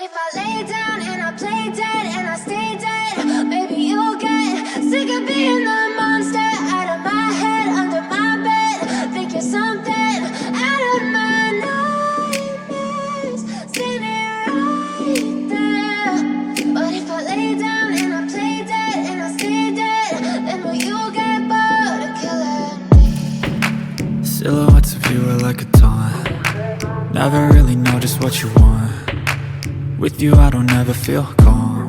if I lay down and I play dead and I stay dead, maybe you'll get sick of being the monster out of my head, under my bed. Think you're something out of my nightmares, standing right there. But if I lay down and I play dead and I stay dead, then will you get bored of killing me? Silhouettes of you are like a taunt. Never really know just what you want. With you I don't ever feel calm.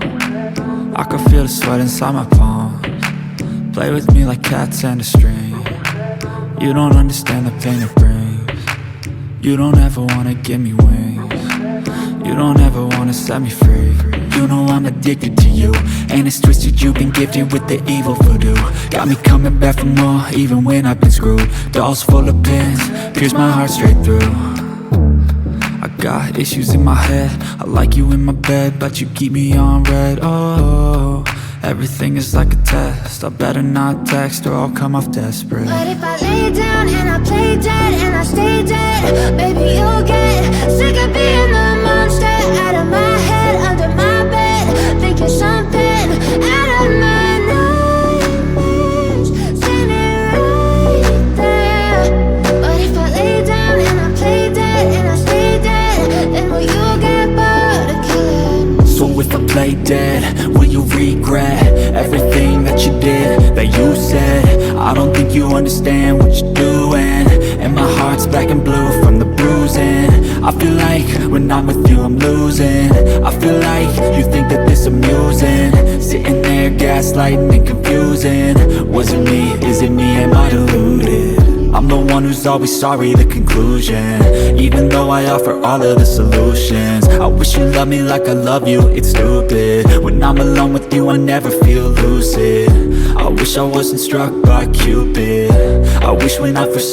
I can feel the sweat inside my palms. Play with me like cats and a string. You don't understand the pain it brings. You don't ever wanna give me wings. You don't ever wanna set me free. You know I'm addicted to you, and it's twisted, you've been gifted with the evil voodoo. Got me coming back for more, even when I've been screwed. Dolls full of pins, pierce my heart straight through. I got issues in my head, I like you in my bed, but you keep me on red. Oh, everything is like a test, I better not text or I'll come off desperate. But if I lay down and I play dead and I stay dead, maybe you'll get sick of being the monster out of my head, under my bed. Think you're something out of my nightmares, standing right there. But if I lay down and I play dead and I stay dead, then will you get bored of killing me? So if I play dead, will you regret everything that you did, that you said? I don't think you understand what you're doing, and my heart's black and blue from the bruising. I feel like when I'm with you I'm losing. I feel like you think that this amusing, sitting there gaslighting and confusing. Was it me? Is it me? Am I deluded? I'm the one who's always sorry, the conclusion. Even though I offer all of the solutions, I wish you loved me like I love you, it's stupid. When I'm alone with you I never feel lucid. I wish I wasn't struck by Cupid. I wish when I first